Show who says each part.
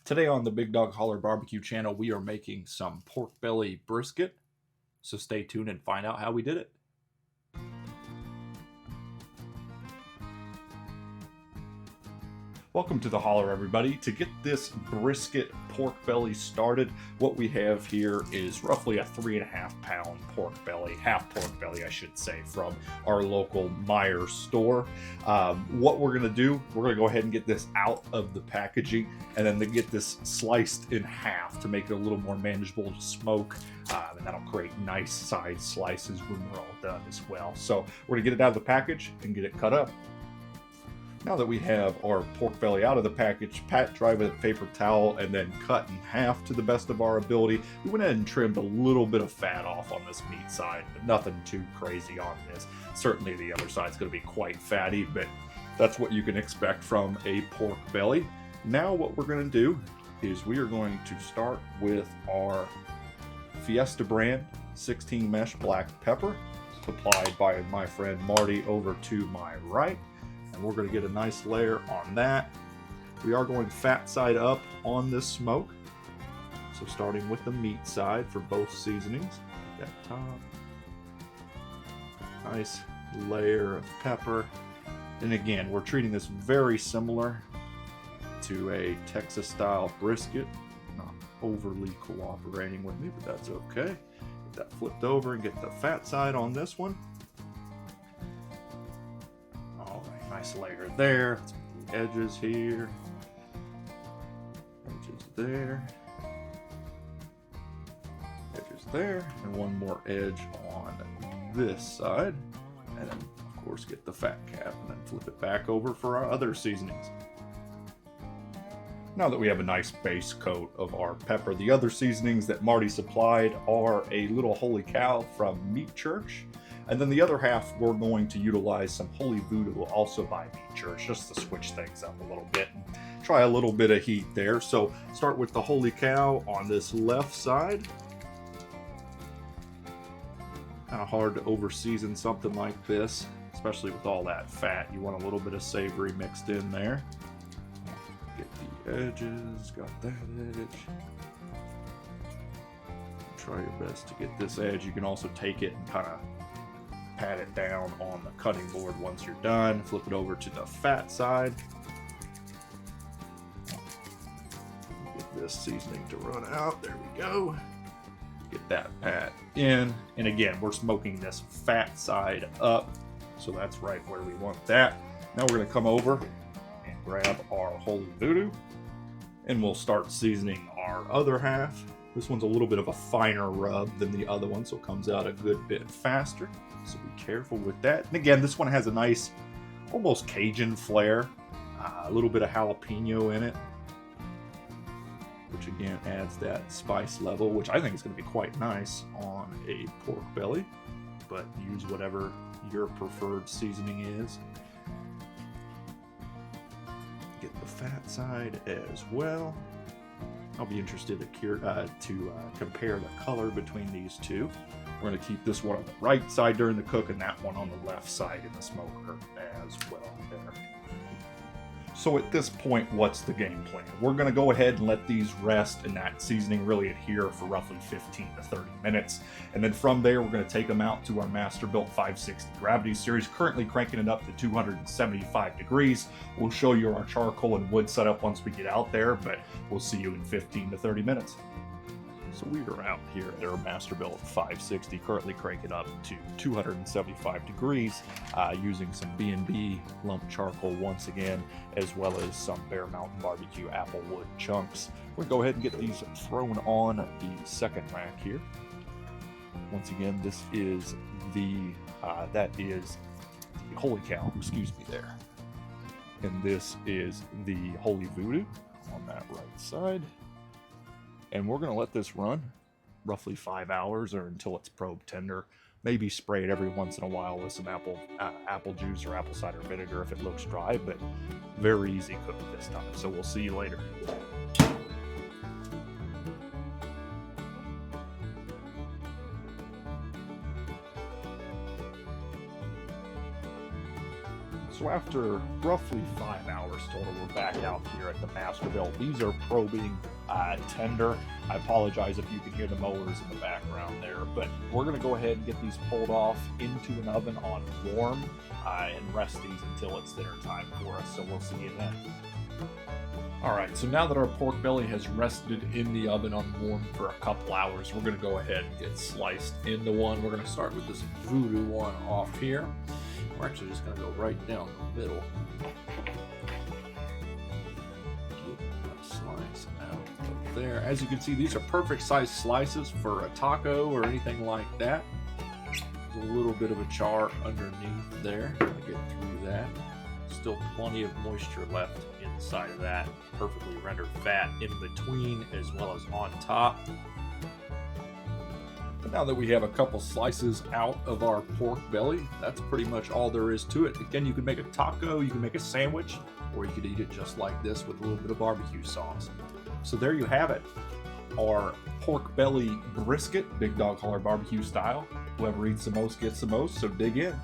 Speaker 1: Today on the Big Dog Holler Barbecue channel, we are making some pork belly brisket. So stay tuned and find out how we did it. Welcome to the Holler, everybody. To get this brisket pork belly started, what we have here is roughly a 3.5 pound pork belly, half pork belly, I should say, from our local Meijer store. What we're gonna do, we're gonna go ahead and get this out of the packaging and then to get this sliced in half to make it a little more manageable to smoke. And that'll create nice size slices when we're all done as well. So we're gonna get it out of the package and get it cut up. Now that we have our pork belly out of the package, pat dry with a paper towel, and then cut in half to the best of our ability, we went ahead and trimmed a little bit of fat off on this meat side, but nothing too crazy on this. Certainly the other side's going to be quite fatty, but that's what you can expect from a pork belly. Now what we're going to do is we are going to start with our Fiesta brand 16 mesh black pepper, supplied by my friend Marty over to my right. And we're going to get a nice layer on that. We are going fat side up on this smoke. So starting with the meat side for both seasonings. That top. Nice layer of pepper. And again, we're treating this very similar to a Texas style brisket. Not overly cooperating with me, but that's okay. Get that flipped over and get the fat side on this one. Nice layer there. The edges here. Edges there. Edges there. And one more edge on this side. And then, of course, get the fat cap and then flip it back over for our other seasonings. Now that we have a nice base coat of our pepper, the other seasonings that Marty supplied are a little Holy Cow from Meat Church. And then the other half, we're going to utilize some Holy Voodoo, also by Meat Church, just to switch things up a little bit and try a little bit of heat there. So start with the Holy Cow on this left side. Kind of hard to over season something like this, especially with all that fat. You want a little bit of savory mixed in there. Get the edges, got that edge. Try your best to get this edge. You can also take it and kind of pat it down on the cutting board once you're done. Flip it over to the fat side. Get this seasoning to run out. There we go. Get that pat in. And again, we're smoking this fat side up. So that's right where we want that. Now we're going to come over and grab our Holy Voodoo. And we'll start seasoning our other half. This one's a little bit of a finer rub than the other one, so it comes out a good bit faster. So be careful with that. And again, this one has a nice, almost Cajun flair. A little bit of jalapeno in it, which again adds that spice level, which I think is going to be quite nice on a pork belly. But use whatever your preferred seasoning is. Get the fat side as well. I'll be interested to compare the color between these two. We're going to keep this one on the right side during the cook and that one on the left side in the smoker as well there. So at this point, what's the game plan? We're going to go ahead and let these rest and that seasoning really adhere for roughly 15 to 30 minutes. And then from there, we're going to take them out to our Masterbuilt 560 Gravity Series, currently cranking it up to 275 degrees. We'll show you our charcoal and wood setup once we get out there, but we'll see you in 15 to 30 minutes. So we are out here at our Masterbuilt 560, currently cranking up to 275 degrees, using some B&B lump charcoal once again, as well as some Bear Mountain Barbecue apple wood chunks. We'll go ahead and get these thrown on the second rack here. Once again, this is that is the Holy Cow, excuse me there. And this is the Holy Voodoo on that right side. And we're going to let this run roughly 5 hours or until it's probe tender. Maybe spray it every once in a while with some apple juice or apple cider vinegar if it looks dry, but very easy cook this time. So we'll see you later. So after roughly 5 hours total, we're back out here at the Masterbuilt. These are probing tender. I apologize if you can hear the mowers in the background there, but we're going to go ahead and get these pulled off into an oven on warm and rest these until it's dinner time for us. So we'll see you then. All right, so now that our pork belly has rested in the oven on warm for a couple hours, we're going to go ahead and get sliced into one. We're going to start with this Voodoo one off here. We're actually just going to go right down the middle. Get a slice out of there. As you can see, these are perfect size slices for a taco or anything like that. There's a little bit of a char underneath there. Get through that. Still plenty of moisture left inside of that. Perfectly rendered fat in between as well as on top. But now that we have a couple slices out of our pork belly, that's pretty much all there is to it. Again, you can make a taco, you can make a sandwich, or you could eat it just like this with a little bit of barbecue sauce. So there you have it. Our pork belly brisket, Big Dog Holler barbecue style. Whoever eats the most gets the most, so dig in.